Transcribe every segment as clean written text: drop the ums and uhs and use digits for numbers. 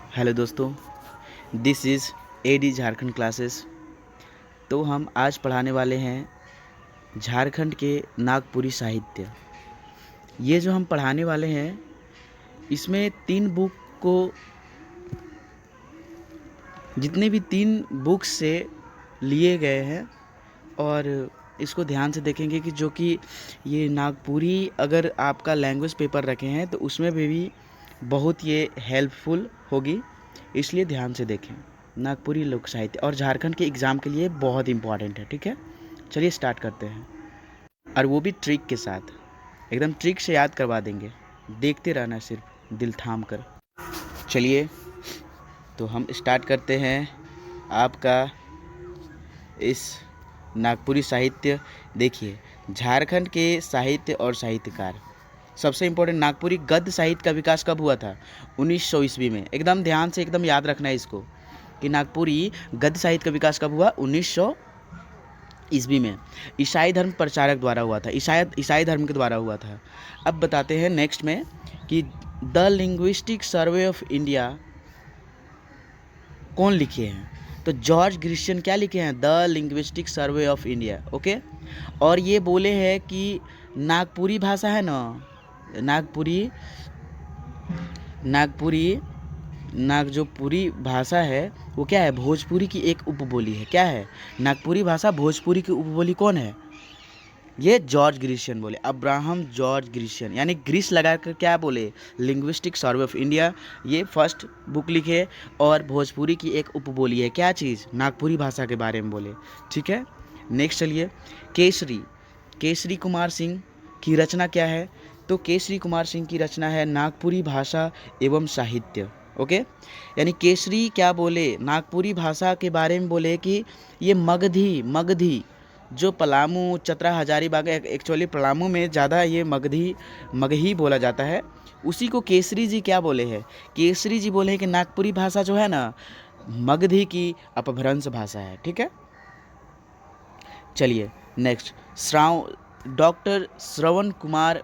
Hello दोस्तों, this is AD Jharkhand classes. तो हम आज पढ़ाने वाले हैं झारखंड के नागपुरी साहित्य। ये जो हम पढ़ाने वाले हैं इसमें तीन बुक को, जितने भी तीन बुक्स से लिए गए हैं और इसको ध्यान से देखेंगे कि जो कि ये नागपुरी अगर आपका लैंग्वेज पेपर रखे हैं तो उसमें भी बहुत ये हेल्पफुल होगी, इसलिए ध्यान से देखें। नागपुरी लोक साहित्य और झारखंड के एग्ज़ाम के लिए बहुत इम्पॉर्टेंट है। ठीक है, चलिए स्टार्ट करते हैं, और वो भी ट्रिक के साथ। एकदम ट्रिक से याद करवा देंगे, देखते रहना सिर्फ दिल थाम कर। चलिए तो हम स्टार्ट करते हैं आपका इस नागपुरी साहित्य। देखिए, झारखंड के साहित्य और साहित्यकार। सबसे इम्पोर्टेंट, नागपुरी गद्य साहित्य का विकास कब हुआ था? 1900 ईस्वी में। एकदम ध्यान से एकदम याद रखना है इसको कि नागपुरी गद्य साहित्य का विकास कब हुआ? 1900 ईस्वी में। ईसाई धर्म प्रचारक द्वारा हुआ था, ईसाई धर्म के द्वारा हुआ था। अब बताते हैं नेक्स्ट में कि the linguistic survey of India कौन लिखे हैं? तो जॉर्ज ग्रिशियन क्या लिखे हैं? The linguistic survey of India. Okay, और ये बोले हैं कि नागपुरी भाषा है ना, जो पूरी भाषा है वो क्या है? भोजपुरी की एक उपबोली है। क्या है? नागपुरी भाषा भोजपुरी की उपबोली कौन है? ये जॉर्ज ग्रिशियन बोले, अब्राहम जॉर्ज ग्रिशियन, यानी ग्रीस लगा कर क्या बोले? Linguistic survey of India. ये फर्स्ट बुक लिखे और भोजपुरी की एक उपबोली है। क्या चीज़? नागपुरी भाषा के बारे में बोले। ठीक है, नेक्स्ट चलिए। केसरी कुमार सिंह की रचना क्या है? तो केसरी कुमार सिंह की रचना है नागपुरी भाषा एवं साहित्य। ओके, यानी केसरी क्या बोले? नागपुरी भाषा के बारे में बोले कि ये मगधी जो पलामू, चतरा, हजारीबाग, एक्चुअली पलामू में ज़्यादा ये मगही बोला जाता है, उसी को केसरी जी क्या बोले हैं? केसरी जी बोले हैं कि नागपुरी भाषा जो है ना, मगधी की अपभ्रंश भाषा है। ठीक है, चलिए नेक्स्ट। डॉक्टर श्रवण कुमार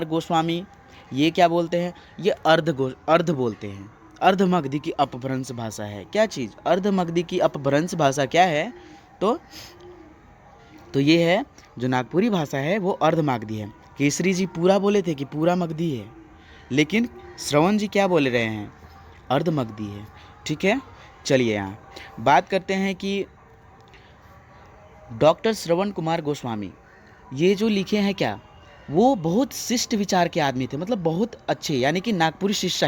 गोस्वामी ये क्या बोलते हैं? ये अर्ध बोलते हैं। अर्ध मगधी की अपभ्रंश भाषा है। क्या चीज़? अर्ध मगधी की अपभ्रंश भाषा क्या है? तो ये है जो नागपुरी भाषा है वो अर्ध मगधी है। केसरी जी पूरा बोले थे कि पूरा मगधी है, लेकिन श्रवण जी क्या बोले रहे हैं? अर्ध मगधी है। ठीक है, चलिए यहाँ बात करते हैं कि डॉक्टर श्रवण कुमार गोस्वामी ये जो लिखे हैं क्या, वो बहुत शिष्ट विचार के आदमी थे, मतलब बहुत अच्छे, यानी कि नागपुरी शिष्ट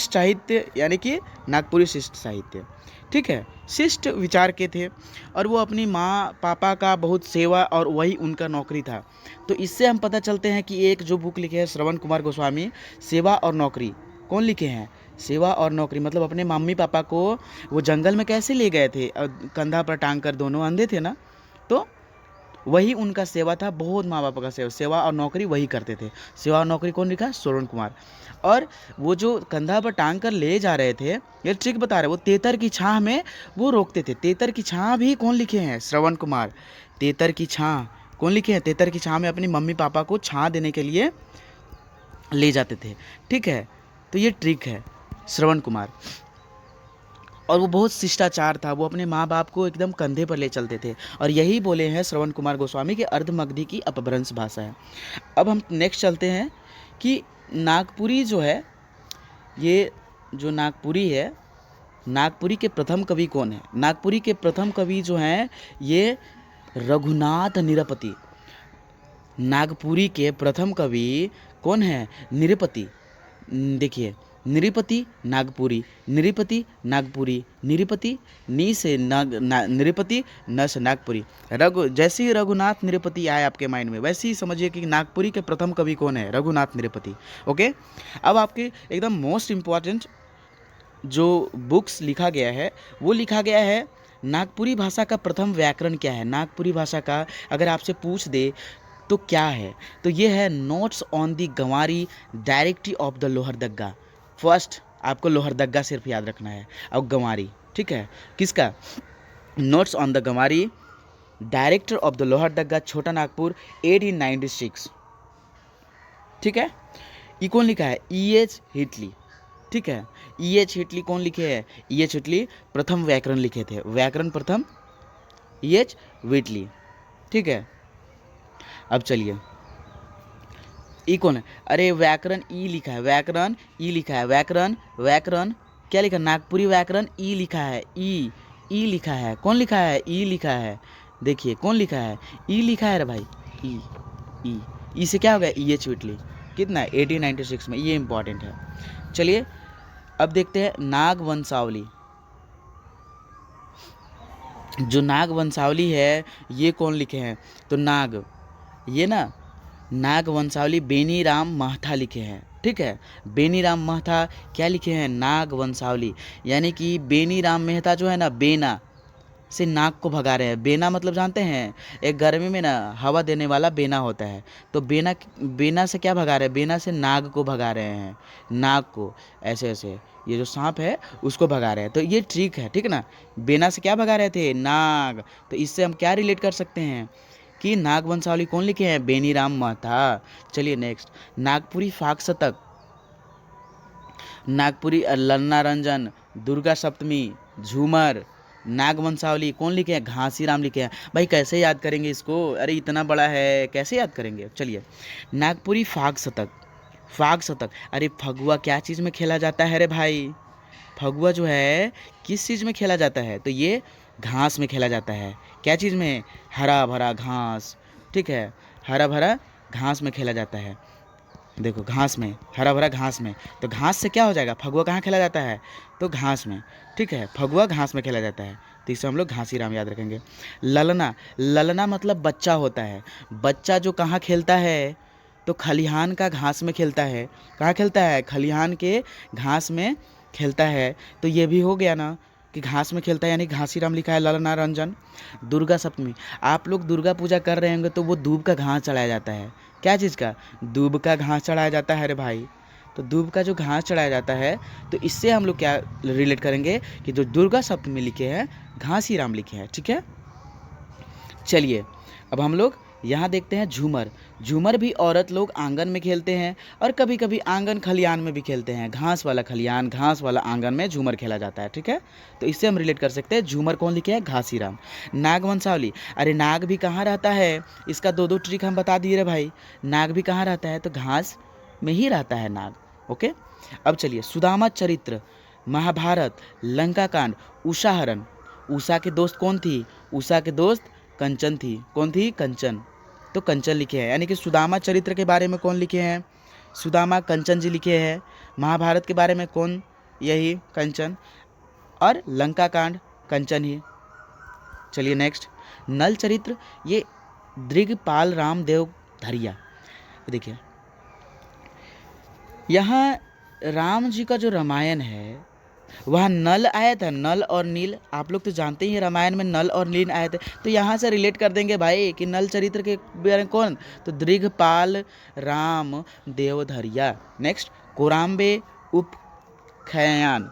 साहित्य यानी कि नागपुरी शिष्ट साहित्य। ठीक है, शिष्ट विचार के थे और वो अपनी माँ पापा का बहुत सेवा और वही उनका नौकरी था। तो इससे हम पता चलते हैं कि एक जो बुक लिखे हैं श्रवण कुमार गोस्वामी, सेवा और नौकरी, कौन लिखे हैं? सेवा और नौकरी, मतलब अपने मम्मी पापा को वो जंगल में कैसे ले गए थे, कंधा पर टांग कर, दोनों अंधे थे ना, तो वही उनका सेवा था। बहुत माँ बाप का सेवा और नौकरी वही करते थे। सेवा और नौकरी कौन लिखा? श्रवण कुमार। और वो जो कंधा पर टांग कर ले जा रहे थे, ये ट्रिक बता रहे, वो तेतर की छाह में वो रोकते थे। तेतर की छाह भी कौन लिखे हैं? श्रवण कुमार। तेतर की छाह कौन लिखे हैं? तेतर की छाह में अपनी मम्मी पापा को छाह देने के लिए ले जाते थे। ठीक है, तो ये ट्रिक है श्रवण कुमार। और वो बहुत शिष्टाचार था, वो अपने माँ बाप को एकदम कंधे पर ले चलते थे, और यही बोले हैं श्रवण कुमार गोस्वामी के अर्ध मगधी की अपभ्रंश भाषा है। अब हम नेक्स्ट चलते हैं कि नागपुरी जो है, ये जो नागपुरी है, नागपुरी के प्रथम कवि कौन है? नागपुरी के प्रथम कवि जो हैं ये रघुनाथ निरपति। नागपुरी के प्रथम कवि कौन है? निरपति। देखिए, निरपति नागपुरी, निरपति नी से निरपति, न से नागपुरी। जैसे ही रघुनाथ निरपति आए आपके माइंड में, वैसे ही समझिए कि नागपुरी के प्रथम कवि कौन है? रघुनाथ निरपति। ओके, अब आपके एकदम मोस्ट इम्पॉर्टेंट जो बुक्स लिखा गया है वो लिखा गया है नागपुरी भाषा का प्रथम व्याकरण क्या है? नागपुरी भाषा का अगर आपसे पूछ दे तो क्या है? तो ये है notes on the Ganwari directory of the Lohardaga. First आपको लोहरदग्गा सिर्फ याद रखना है, और गंवारी। ठीक है, किसका? Notes on the Ganwari director of the Lohardaga, Chota Nagpur, 1896। ठीक है, ये कौन लिखा है? E.H. हिटली। ठीक है। ई एच हिटली कौन लिखे हैं? ई एच हिटली प्रथम व्याकरण लिखे थे, व्याकरण प्रथम ई एच व्हिटली, ठीक है। अब चलिए, ई कौन है? अरे व्याकरण ई लिखा है, व्याकरण ई लिखा है, व्याकरण व्याकरण क्या लिखा है? नागपुरी व्याकरण ई लिखा है, ई लिखा है। कौन लिखा है? ई लिखा है। देखिए कौन लिखा है? ई लिखा है रे भाई, ई ई ई से क्या हो गया? E H Whitley. कितना है? 1896 में। ये इंपॉर्टेंट है। चलिए अब देखते हैं नाग वंशावली। जो नाग वंशावली है ये कौन लिखे हैं? तो नाग, ये ना नाग वंशावली बेनी राम महथा लिखे हैं, ठीक है। बेनी राम महथा क्या लिखे हैं? नाग वंशावली। यानी कि बेनी राम मेहता जो है ना, बेना से नाग को भगा रहे हैं। बेना मतलब जानते हैं? एक गर्मी में ना हवा देने वाला बेना होता है, तो बेना से क्या भगा रहे हैं? बेना से नाग को भगा रहे हैं, नाग को ऐसे ऐसे, ये जो सांप है उसको भगा रहे हैं। तो ये ट्रिक है, ठीक है ना। बेना से क्या भगा रहे थे? नाग। तो इससे हम क्या रिलेट कर सकते हैं कि नाग वंशावली कौन लिखे हैं? बेनी राम महता। चलिए नेक्स्ट, नागपुरी फाग शतक, नागपुरी लन्ना रंजन, दुर्गा सप्तमी, झूमर, नाग वंशावली कौन लिखे हैं? घासी राम लिखे हैं। भाई कैसे याद करेंगे इसको? अरे इतना बड़ा है, कैसे याद करेंगे? चलिए, नागपुरी फाग शतक, फाग शतक, अरे फगुआ क्या चीज़ में खेला जाता है रे भाई? फगुआ जो है किस चीज़ में खेला जाता है? तो ये घास में खेला जाता है। क्या चीज़ में? हरा भरा घास, ठीक है। हरा भरा घास में खेला जाता है। देखो घास में, हरा भरा घास में, तो घास से क्या हो जाएगा? फगुआ कहाँ खेला जाता है? तो घास में, ठीक है। फगुआ घास में खेला जाता है, तो इसे हम लोग घासी राम याद रखेंगे। ललना, ललना मतलब बच्चा होता है। बच्चा जो कहाँ खेलता है? तो खलिहान का घास में खेलता है। कहाँ खेलता है? खलिहान के घास में खेलता है। तो ये भी हो गया ना कि घास में खेलता है, यानी घासी राम लिखा है। ललना रंजन। दुर्गा सप्तमी, आप लोग दुर्गा पूजा कर रहे होंगे तो वो दूब का घास चढ़ाया जाता है। क्या चीज़ का? दूब का घास चढ़ाया जाता है रे भाई। तो दूब का जो घास चढ़ाया जाता है, तो इससे हम लोग क्या रिलेट करेंगे कि जो दुर्गा सप्तमी लिखे हैं घासी राम लिखे हैं, ठीक है। चलिए अब हम लोग यहाँ देखते हैं झूमर। झूमर भी औरत लोग आंगन में खेलते हैं और कभी कभी आंगन खलियान में भी खेलते हैं। घास वाला खलियान, घास वाला आंगन में झूमर खेला जाता है, ठीक है। तो इससे हम रिलेट कर सकते हैं। झूमर कौन लिखे हैं? घासी राम। नाग वंशावली, अरे नाग भी कहाँ रहता है? इसका दो दो ट्रिक हम बता दिए रे भाई। नाग भी कहाँ रहता है? तो घास में ही रहता है नाग, ओके। अब चलिए, सुदामा चरित्र, महाभारत, लंका कांड, उषा हरण। उषा के दोस्त कौन थी? उषा के दोस्त कंचन थी। कौन थी? कंचन। तो कंचन लिखे हैं, यानी कि सुदामा चरित्र के बारे में कौन लिखे हैं? सुदामा कंचन जी लिखे हैं। महाभारत के बारे में कौन? यही कंचन। और लंका कांड कंचन ही। चलिए नेक्स्ट, नल चरित्र, ये दृगपाल रामदेव धरिया। देखिए यहाँ राम जी का जो रामायण है वहाँ नल आया था, नल और नील। आप लोग तो जानते ही हैं रामायण में नल और नील आए थे, तो यहाँ से रिलेट कर देंगे भाई कि नल चरित्र के बारे में कौन? तो दृगपाल राम देवधरिया। नेक्स्ट, कोराम्बे उप खयान,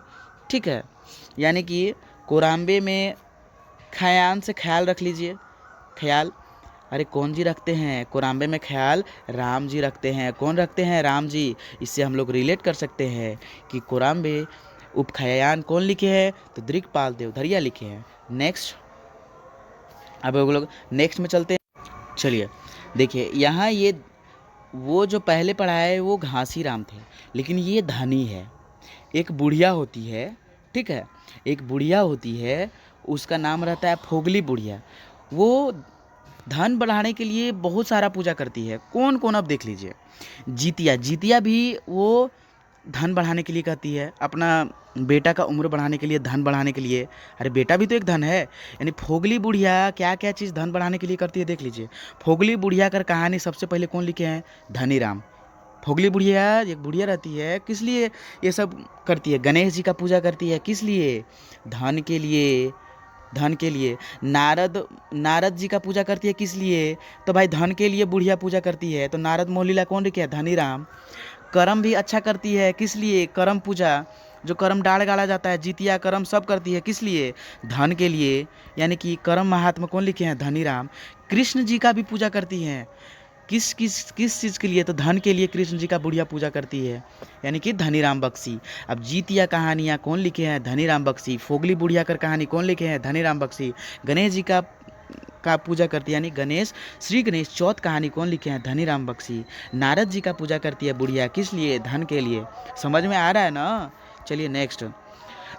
ठीक है। यानी कि कोराम्बे में खयान से ख्याल रख लीजिए, ख्याल। अरे कौन जी रखते हैं कोराम्बे में ख्याल? राम जी रखते हैं। कौन रखते हैं? राम जी। इससे हम लोग रिलेट कर सकते हैं कि कोराम्बे उपखयान कौन लिखे हैं? तो दृगपाल देवधरिया लिखे हैं। नेक्स्ट, अब हम लोग नेक्स्ट में चलते हैं। चलिए देखिए, यहाँ ये वो जो पहले पढ़ा है वो घासी राम थे, लेकिन ये धनी है। एक बुढ़िया होती है, ठीक है, एक बुढ़िया होती है, उसका नाम रहता है फोगली बुढ़िया। वो धन बढ़ाने के लिए बहुत सारा पूजा करती है। कौन कौन? अब देख लीजिए। जीतिया, जीतिया भी वो धन बढ़ाने के लिए कहती है, अपना बेटा का उम्र बढ़ाने के लिए, धन बढ़ाने के लिए। अरे बेटा भी तो एक धन है। यानी फोगली बुढ़िया क्या क्या चीज़ धन बढ़ाने के लिए करती है, देख लीजिए। फोगली बुढ़िया का कहानी सबसे पहले कौन लिखे हैं? धनी राम। फोगली बुढ़िया एक बुढ़िया रहती है, किस लिए ये सब करती है? गणेश जी का पूजा करती है, किस लिए? धन के लिए, धन के लिए। नारद जी का पूजा करती है, किस लिए? तो भाई धन के लिए बुढ़िया पूजा करती है। तो नारद मोहलीला कौन लिखे हैं? धनी राम। कर्म भी अच्छा करती है, किस लिए? कर्म पूजा, जो कर्म डाल गाड़ा जाता है, जीतिया कर्म सब करती है, किस लिए? धन के लिए। यानी कि कर्म महात्मा कौन लिखे हैं? धनी राम। कृष्ण जी का भी पूजा करती हैं। किस चीज़ के लिए? तो धन के लिए कृष्ण जी का बुढ़िया पूजा करती है, यानी कि धनीराम बख्शी। अब जीतिया कहानियाँ कौन लिखे हैं? धनीराम बख्शी। फोगली बुढ़िया कर कहानी कौन लिखे हैं? धनीराम बख्शी। गणेश जी का पूजा करती है, यानी गणेश श्री गणेश चौथ कहानी कौन लिखे हैं? धनीराम बख्शी। नारद जी का पूजा करती है बुढ़िया, किस लिए? धन के लिए। समझ में आ रहा है ना? चलिए next,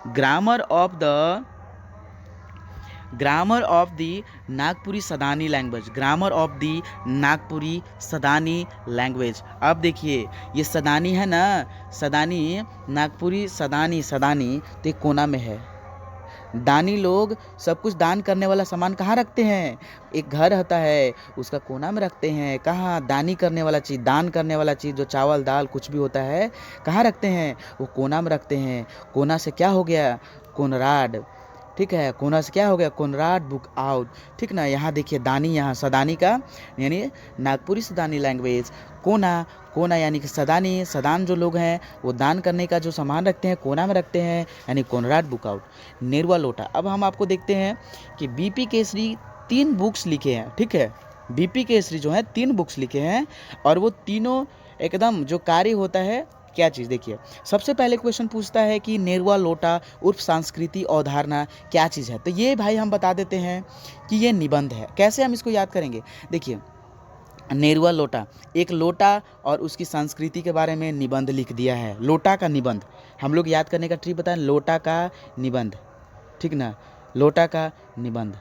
grammar of the Nagpuri Sadani language. Grammar of the Nagpuri Sadani language. अब देखिए ये सदानी है ना, सदानी नागपुरी सदानी तो एक कोना में है। दानी लोग सब कुछ दान करने वाला सामान कहाँ रखते हैं? एक घर होता है उसका कोना में रखते हैं। कहाँ? दानी करने वाला चीज़, दान करने वाला चीज़, जो चावल दाल कुछ भी होता है, कहाँ रखते हैं? वो कोना में रखते हैं। कोना से क्या हो गया? कोनराड। ठीक है, कोना से क्या हो गया? Conrad book out. ठीक ना? यहाँ देखिए दानी, यहाँ सदानी का यानी नागपुरी सदानी लैंग्वेज। कोना यानी कि सदान जो लोग हैं वो दान करने का जो सामान रखते हैं कोना में रखते हैं, यानी कोनराड बुक आउट। नेरुआ लोटा। अब हम आपको देखते हैं कि बीपी केसरी 3 बुक्स लिखे हैं। ठीक है, बीपी केसरी जो है 3 बुक्स लिखे हैं और वो तीनों एकदम जो कार्य होता है क्या चीज़? देखिए सबसे पहले क्वेश्चन पूछता है कि नेरुआ लोटा उर्फ संस्कृति अवधारणा क्या चीज़ है? तो ये भाई हम बता देते हैं कि ये निबंध है। कैसे हम इसको याद करेंगे? देखिए नेरुआ लोटा, एक लोटा और उसकी संस्कृति के बारे में निबंध लिख दिया है। लोटा का निबंध हम लोग याद करने का ट्रिक बताएं, लोटा का निबंध। ठीक ना? लोटा का निबंध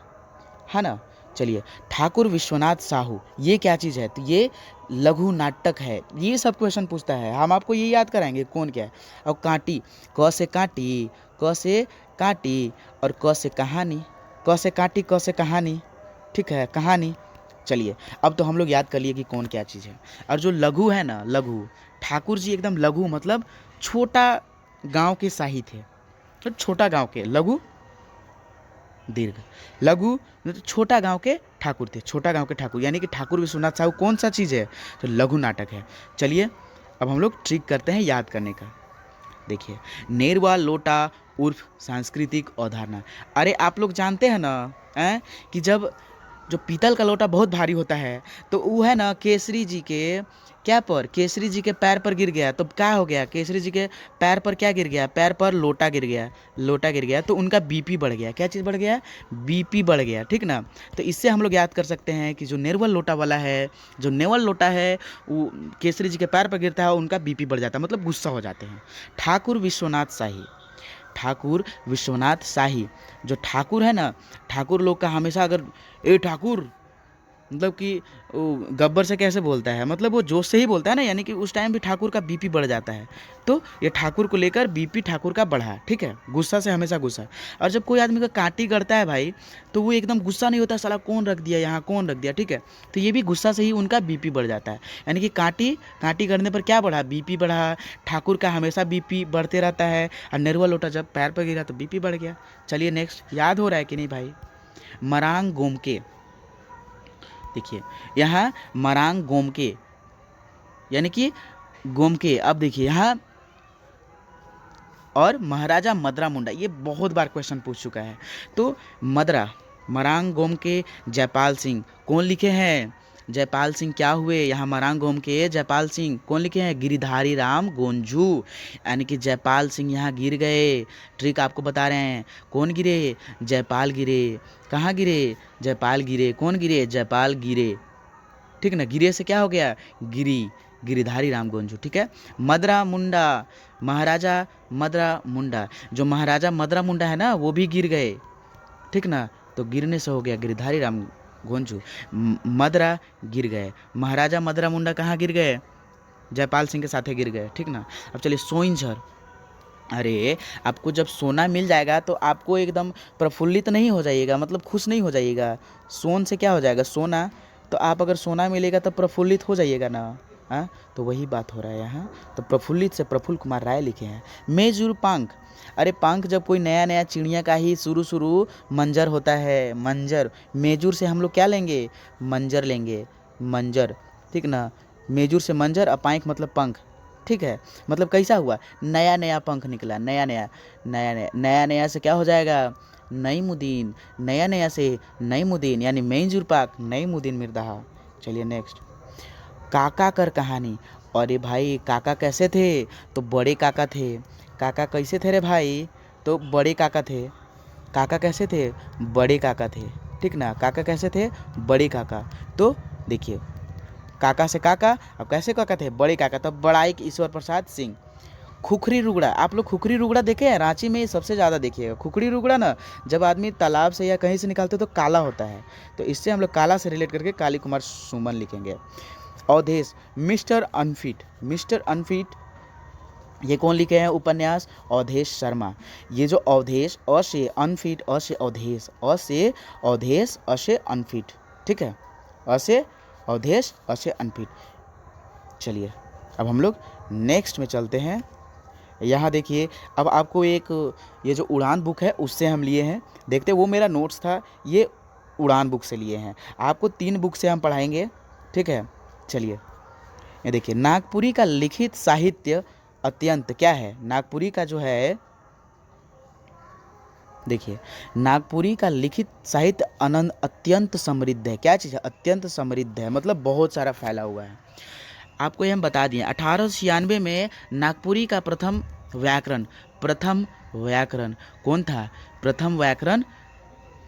है ना? चलिए, ठाकुर विश्वनाथ साहू ये क्या चीज़ है? तो ये लघु नाटक है। ये सब क्वेश्चन पूछता है, हम आपको ये याद कराएंगे कौन क्या है। और कांटी, क से कांटी, क से कांटी और क से कहानी, क से कांटी क से कहानी। ठीक है, कहानी। चलिए अब तो हम लोग याद कर लिए कि कौन क्या चीज़ है। और जो लघु है ना, लघु, ठाकुर जी एकदम लघु मतलब छोटा गांव के साहित्य है। तो छोटा गांव के लघु दीर्घ, लघु छोटा गांव के ठाकुर थे, छोटा गांव के ठाकुर, यानी कि ठाकुर विश्वनाथ साहू कौन सा चीज़ है? तो लघु नाटक है। चलिए अब हम लोग ट्रिक करते हैं याद करने का। देखिए नेरुआ लोटा उर्फ सांस्कृतिक अवधारणा। अरे आप लोग जानते हैं ना कि जब जो पीतल का लोटा बहुत भारी होता है तो वो है ना केसरी जी के क्या पर? केसरी जी के पैर पर गिर गया तो क्या हो गया? केसरी जी के पैर पर क्या गिर गया? पैर पर लोटा गिर गया, लोटा गिर गया तो उनका बीपी बढ़ गया। क्या चीज़ बढ़ गया? बीपी बढ़ गया। ठीक ना? तो इससे हम लोग याद कर सकते हैं कि जो नेवल लोटा वाला है, जो नेवल लोटा है वो केसरी जी के पैर पर गिरता है, उनका बीपी बढ़ जाता है, मतलब गुस्सा हो जाते हैं। ठाकुर विश्वनाथ शाही, ठाकुर विश्वनाथ शाही, जो ठाकुर है ना, ठाकुर लोग का हमेशा अगर ए ठाकुर मतलब कि गब्बर से कैसे बोलता है, मतलब वो जोश से ही बोलता है ना, यानी कि उस टाइम भी ठाकुर का बीपी बढ़ जाता है। तो ये ठाकुर को लेकर बीपी ठाकुर का बढ़ा। ठीक है, गुस्सा से हमेशा गुस्सा। और जब कोई आदमी का कांटी गड़ता है भाई तो वो एकदम गुस्सा नहीं होता, साला कौन रख दिया यहाँ, कौन रख दिया। ठीक है, तो ये भी गुस्सा से ही उनका बीपी बढ़ जाता है, यानी कि कांटी गड़ने पर क्या बढ़ा? बीपी बढ़ा। ठाकुर का हमेशा बीपी बढ़ते रहता है और नेरुआ लोटा जब पैर पर गिरा तो बीपी बढ़ गया। चलिए नेक्स्ट, याद हो रहा है कि नहीं भाई? मरांग गोमके। देखिए यहाँ मरांग गोमके यानी कि गोमके। अब देखिए यहाँ और महाराजा मदरा मुंडा, ये बहुत बार क्वेश्चन पूछ चुका है। तो मरांग गोमके जयपाल सिंह कौन लिखे हैं? जयपाल सिंह क्या हुए? यहाँ मरांग गोमके जयपाल सिंह कौन लिखे हैं? गिरिधारी राम गोंझू, यानी कि जयपाल सिंह यहाँ गिर गए। ट्रिक आपको बता रहे हैं, कौन गिरे? जयपाल गिरे। कहाँ गिरे? जयपाल गिरे। कौन गिरे? जयपाल गिरे। ठीक ना? गिरे से क्या हो गया? गिरिधारी राम गोंझू। ठीक है, मदरा मुंडा, महाराजा मदरा मुंडा, जो महाराजा मदरा मुंडा है ना वो भी गिर गए। ठीक ना? तो गिरने से हो गया गिरिधारी राम गोंझू। मदरा गिर गए, महाराजा मदरा मुंडा कहाँ गिर गए? जयपाल सिंह के साथ गिर गए। ठीक ना? अब चलिए सोइंझर। अरे आपको जब सोना मिल जाएगा तो आपको एकदम प्रफुल्लित नहीं हो जाइएगा, मतलब खुश नहीं हो जाइएगा। सोन से क्या हो जाएगा? सोना। तो आप अगर सोना मिलेगा तो प्रफुल्लित हो जाइएगा ना। हाँ, तो वही बात हो रहा है यहाँ। तो प्रफुल्लित से प्रफुल्ल कुमार राय लिखे हैं। मेजुर पंख। अरे पंख जब कोई नया नया चिड़िया का ही शुरू मंजर होता है, मंजर। मेजुर से हम लोग क्या लेंगे? मंजर लेंगे, मंजर। ठीक ना? मेजुर से मंजर, अपांख मतलब पंख। ठीक है, मतलब कैसा हुआ? नया नया पंख निकला, नया नया से क्या हो जाएगा? नईमुद्दीन। नया नया से नईमुद्दीन, यानी मेंजुर पाक नईमुद्दीन मिर्दाहा। चलिए नेक्स्ट, काका कर कहानी। अरे भाई काका कैसे थे? तो बड़े काका थे। काका कैसे थे रे भाई? तो बड़े काका थे। काका कैसे थे? बड़े काका थे। ठीक ना, काका कैसे थे? बड़े काका। तो देखिए काका से काका, अब कैसे काका थे? बड़े काका। तो बड़ाई ईश्वर प्रसाद सिंह। खुखरी रुगड़ा, आप लोग खुखरी रुगड़ा देखे हैं? रांची में सबसे ज़्यादा देखिएगा खुखरी रुगड़ा ना, जब आदमी तालाब से या कहीं से निकालते तो काला होता है, तो इससे हम लोग काला से रिलेट करके काली कुमार सुमन लिखेंगे। Avdhesh, mister unfit. Mister unfit ये कौन लिखे हैं उपन्यास? अवधेश शर्मा। ये जो अवधेश, अ से अनफिट, अ से अवधेश, अ से अवधेश, अ से अनफिट। ठीक है, अ से अवधेश, अ से अनफिट। चलिए अब हम लोग नेक्स्ट में चलते हैं। यहाँ देखिए, अब आपको एक ये जो उड़ान बुक है उससे हम लिए हैं। देखते वो मेरा नोट्स था, ये उड़ान बुक से लिए हैं। आपको 3 बुक से हम पढ़ाएंगे। ठीक है, चलिए ये देखिए, नागपुरी का लिखित साहित्य अत्यंत क्या है? नागपुरी का जो है, देखिए नागपुरी का लिखित साहित्य अनंत अत्यंत समृद्ध है। क्या चीज़ है? अत्यंत समृद्ध है, मतलब बहुत सारा फैला हुआ है। आपको ये हम बता दिए 1896 में नागपुरी का प्रथम व्याकरण कौन था? प्रथम व्याकरण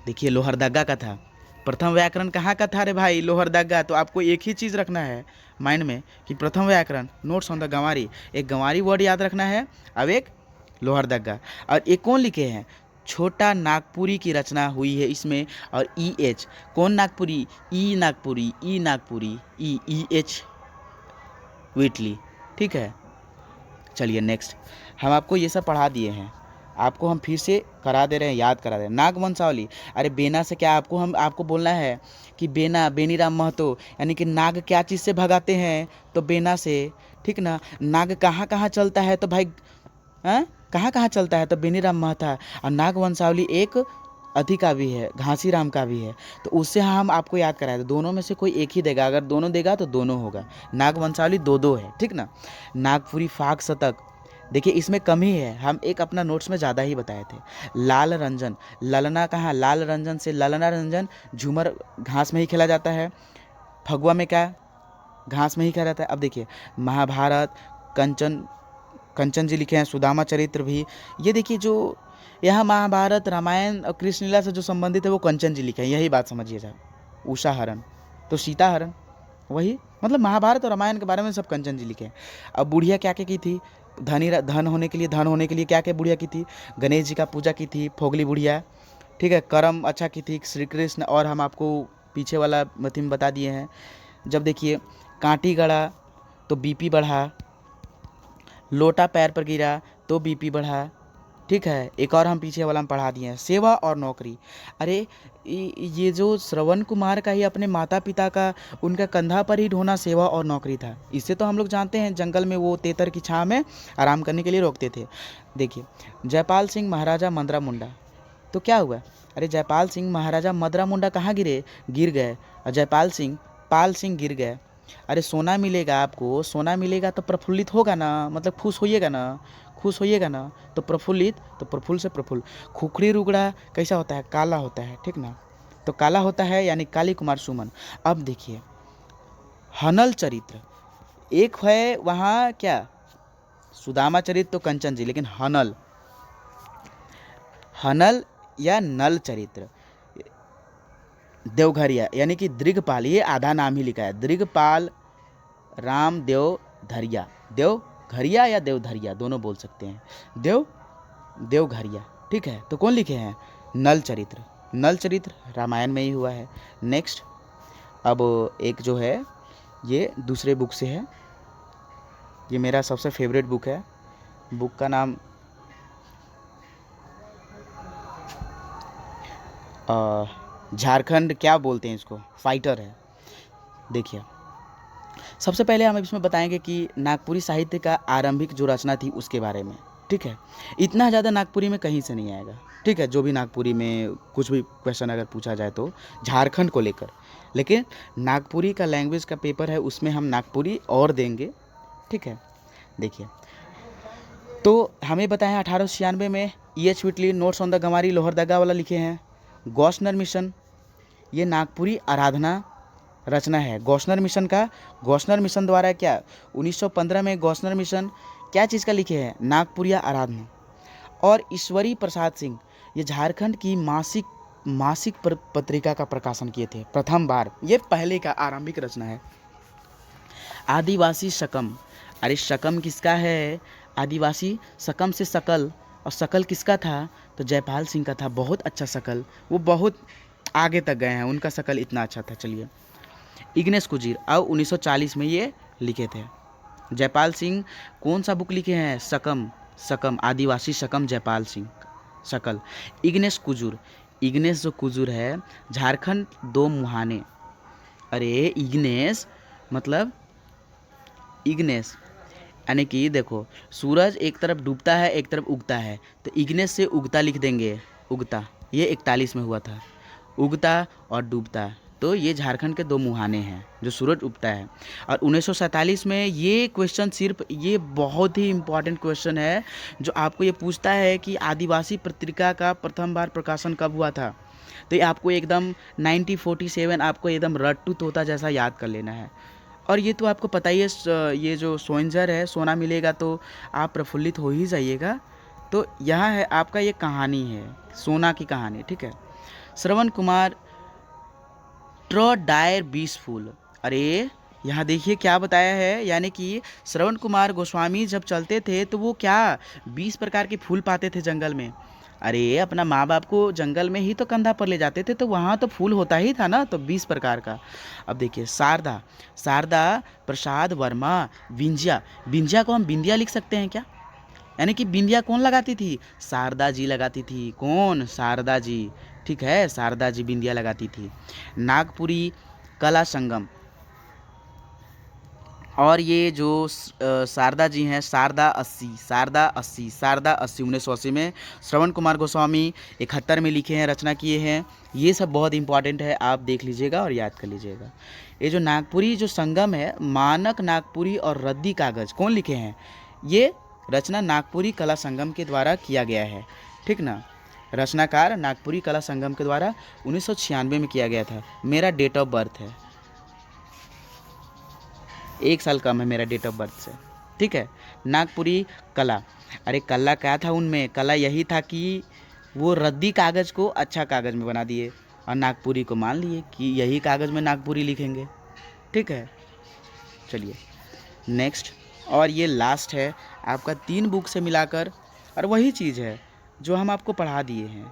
देखिए लोहरदगा का था। प्रथम व्याकरण कहाँ का था रे भाई? लोहरदगा। तो आपको एक ही चीज़ रखना है माइंड में कि प्रथम व्याकरण, नोट्स ऑन द गंवारी, एक गंवारी वर्ड याद रखना है, अब एक लोहरदगा। और एक कौन लिखे हैं? छोटा नागपुरी की रचना हुई है इसमें। और EH कौन नागपुरी? ई नागपुरी, ई नागपुरी, EH व्हिटली। ठीक है, चलिए नेक्स्ट, हम आपको ये सब पढ़ा दिए हैं, आपको हम फिर से करा दे रहे हैं, याद करा दे रहे हैं। नाग वंशावली, अरे बेना से क्या आपको बोलना है कि बेना, बेनीराम महतो, यानी कि नाग क्या चीज़ से भगाते हैं? तो बेना से। ठीक ना, नाग कहाँ कहाँ चलता है? तो भाई कहाँ कहाँ चलता है? तो बेनीराम महता। और नाग वंशावली एक अधिकाव्य है, घासीराम का भी है, तो उससे हम आपको याद कराए। तो दोनों में से कोई एक ही देगा, अगर दोनों देगा तो दोनों होगा। नाग वंशावली 2 है। ठीक ना, नागपुरी फाग शतक, देखिए इसमें कम ही है, हम एक अपना नोट्स में ज़्यादा ही बताए थे। लाल रंजन, ललना कहाँ? लाल रंजन से ललना रंजन, झूमर घास में ही खेला जाता है। फगुआ में क्या? घास में ही खेला जाता है। अब देखिए महाभारत, कंचन जी लिखे हैं, सुदामा चरित्र भी। ये देखिए जो यहाँ महाभारत, रामायण और कृष्ण लीला से जो संबंधित है वो कंचन जी लिखे हैं, यही बात समझिए साहब। उषा हरण तो सीता हरण, वही मतलब महाभारत और रामायण के बारे में सब कंचन जी लिखे हैं। अब बुढ़िया क्या क्या की थी? धन होने के लिए क्या क्या बुढ़िया की थी? गणेश जी का पूजा की थी, फोगली बुढ़िया। ठीक है, कर्म अच्छा की थी श्री कृष्ण। और हम आपको पीछे वाला मथी में बता दिए हैं। जब देखिए कांटी गड़ा तो BP बढ़ा, लोटा पैर पर गिरा तो BP बढ़ा। ठीक है, एक और हम पीछे वाला हम पढ़ा दिए हैं, सेवा और नौकरी। अरे ये जो श्रवण कुमार का ही अपने माता पिता का उनका कंधा पर ही ढोना सेवा और नौकरी था। इससे तो हम लोग जानते हैं, जंगल में वो तेतर की छांव में आराम करने के लिए रोकते थे। देखिए जयपाल सिंह महाराजा मदरा मुंडा, तो क्या हुआ? अरे जयपाल सिंह महाराजा मदरा मुंडा कहाँ गिर गए, और जयपाल सिंह पाल सिंह गिर गए। अरे सोना मिलेगा आपको, सोना मिलेगा तो प्रफुल्लित होगा ना, मतलब खुश होइएगा ना, तो प्रफुल्लित, तो प्रफुल्ल से प्रफुल्ल। खुखड़ी रुगड़ा कैसा होता है? काला होता है। ठीक ना, तो काला होता है यानी काली कुमार सुमन। अब देखिए हनल चरित्र, एक है वहाँ क्या, सुदामा चरित्र तो कंचन जी, लेकिन हनल या नल चरित्र देवघरिया यानी कि दृगपाल, ये आधा नाम ही लिखा है, दृगपाल राम देवधरिया, देवघरिया या देवधरिया दोनों बोल सकते हैं, देवघरिया। ठीक है, तो कौन लिखे हैं? नल चरित्र रामायण में ही हुआ है। नेक्स्ट, अब एक जो है ये दूसरे बुक से है, ये मेरा सबसे फेवरेट बुक है। बुक का नाम झारखंड क्या बोलते हैं इसको, फाइटर है। देखिए सबसे पहले हम इसमें बताएंगे कि नागपुरी साहित्य का आरंभिक जो रचना थी उसके बारे में। ठीक है, इतना ज़्यादा नागपुरी में कहीं से नहीं आएगा। ठीक है, जो भी नागपुरी में कुछ भी क्वेश्चन अगर पूछा जाए तो झारखंड को लेकर, लेकिन नागपुरी का लैंग्वेज का पेपर है उसमें हम नागपुरी और देंगे। ठीक है, देखिए तो हमें बताया 1896 में EH Whitley notes on the Ganwari Lohardaga वाला लिखे हैं। गॉसनर मिशन, ये नागपुरी आराधना रचना है गौशनर मिशन का। गौशनर मिशन द्वारा क्या 1915 में गौशनर मिशन क्या चीज़ का लिखे हैं, नागपुरिया आराधना। और ईश्वरी प्रसाद सिंह ये झारखंड की मासिक पत्रिका का प्रकाशन किए थे प्रथम बार, ये पहले का आरंभिक रचना है। आदिवासी शकम, अरे शकम किसका है, आदिवासी शकम से शकल, और शकल किसका था, तो जयपाल सिंह का था। बहुत अच्छा शकल, वो बहुत आगे तक गए हैं, उनका शकल इतना अच्छा था। चलिए इग्नेस कुजीर अब 1940 में ये लिखे थे। जयपाल सिंह कौन सा बुक लिखे हैं, शकम, शकम आदिवासी शकम जयपाल सिंह शकल। इग्नेस कुजूर, इग्नेस जो कुजूर है झारखंड दो मुहाने, अरे इग्नेस मतलब इग्नेस यानी कि देखो सूरज एक तरफ डूबता है एक तरफ उगता है, तो इग्नेस से उगता लिख देंगे, उगता, ये 41 में हुआ था, उगता और डूबता, तो ये झारखंड के दो मुहाने हैं जो सूरज उगता है। और 1947 में ये क्वेश्चन सिर्फ, ये बहुत ही इम्पॉर्टेंट क्वेश्चन है जो आपको ये पूछता है कि आदिवासी पत्रिका का प्रथम बार प्रकाशन कब हुआ था, तो ये आपको एकदम 1947 आपको एकदम रट्टू तोता जैसा याद कर लेना है। और ये तो आपको पता ही है, ये जो सोइंजर है सोना मिलेगा तो आप प्रफुल्लित हो ही जाइएगा। तो यहाँ है आपका ये कहानी है, सोना की कहानी, ठीक है। श्रवण कुमार ट्र डायर 20 फूल, अरे यहाँ देखिए क्या बताया है, यानी कि श्रवण कुमार गोस्वामी जब चलते थे तो वो क्या 20 प्रकार के फूल पाते थे जंगल में। अरे अपना माँ बाप को जंगल में ही तो कंधा पर ले जाते थे, तो वहाँ तो फूल होता ही था ना, तो 20 प्रकार का। अब देखिए शारदा, शारदा प्रसाद वर्मा विंध्या, विंध्या को हम बिंदिया लिख सकते हैं क्या, यानी कि बिंदिया कौन लगाती थी, शारदा जी लगाती थी, कौन, शारदा जी, ठीक है, शारदा जी बिंदिया लगाती थी। नागपुरी कला संगम, और ये जो शारदा जी हैं, शारदा 80, शारदा 80, शारदा 80 1980 में, श्रवण कुमार गोस्वामी 71 में लिखे हैं, रचना किए हैं। ये सब बहुत इंपॉर्टेंट है, आप देख लीजिएगा और याद कर लीजिएगा। ये जो नागपुरी जो संगम है, मानक नागपुरी और रद्दी कागज कौन लिखे हैं, ये रचना नागपुरी कला संगम के द्वारा किया गया है, ठीक ना। रचनाकार नागपुरी कला संगम के द्वारा 1996 में किया गया था। मेरा डेट ऑफ बर्थ है, 1 साल कम है मेरा डेट ऑफ बर्थ से, ठीक है। नागपुरी कला, अरे कला क्या था उनमें, कला यही था कि वो रद्दी कागज़ को अच्छा कागज़ में बना दिए, और नागपुरी को मान लिए कि यही कागज़ में नागपुरी लिखेंगे, ठीक है। चलिए नेक्स्ट, और ये लास्ट है आपका 3 बुक से मिलाकर, और वही चीज़ है जो हम आपको पढ़ा दिए हैं।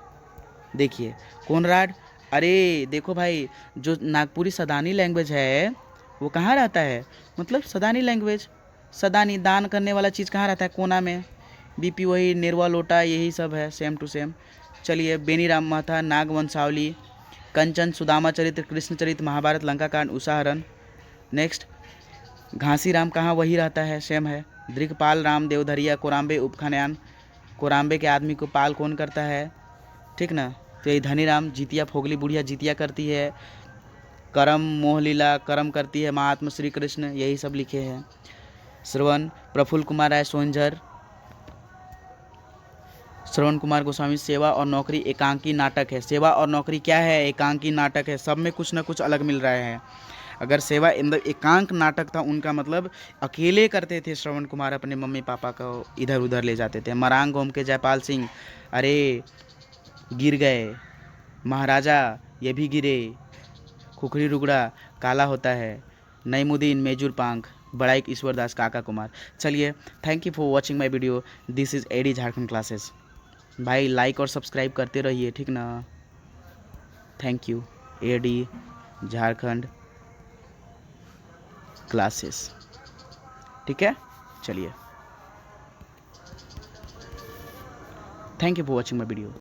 देखिए कोनराड, अरे देखो भाई जो नागपुरी सदानी लैंग्वेज है वो कहाँ रहता है, मतलब सदानी लैंग्वेज, सदानी दान करने वाला चीज़ कहाँ रहता है, कोना में, बीपी वही नेरवा लोटा यही सब है, सेम टू सेम। चलिए बेनीराम महता नाग वंशावली, कंचन सुदामा चरित्र कृष्ण चरित्र महाभारत लंका कांड उषाहरण। नेक्स्ट घासी राम कहाँ, वही रहता है, सेम है। दृक्पाल राम देवधरिया कोराम्बे उपखनयान, कोराम्बे के आदमी को पाल कौन करता है, ठीक ना, तो यही धनीराम। जितिया फोगली बुढ़िया जितिया करती है, करम मोहलीला करम करती है महात्मा श्री कृष्ण, यही सब लिखे हैं। श्रवण प्रफुल्ल कुमार राय सोइंजर, श्रवण कुमार गोस्वामी सेवा और नौकरी एकांकी नाटक है। सेवा और नौकरी क्या है, एकांकी नाटक है, सब में कुछ ना कुछ अलग मिल रहा है। अगर सेवा एकांक नाटक था उनका मतलब अकेले करते थे श्रवण कुमार, अपने मम्मी पापा को इधर उधर ले जाते थे। मरांग गोम के जयपाल सिंह, अरे गिर गए, महाराजा ये भी गिरे, खुखरी रुगड़ा काला होता है, नईमुद्दीन मेजूर पांख, बड़ाइक ईश्वर दास काका कुमार। चलिए thank you for watching my video, this is AD Jharkhand classes. भाई लाइक और सब्सक्राइब करते रहिए, ठीक ना। Thank you, AD Jharkhand classes, ठीक है। चलिए thank you for watching my video.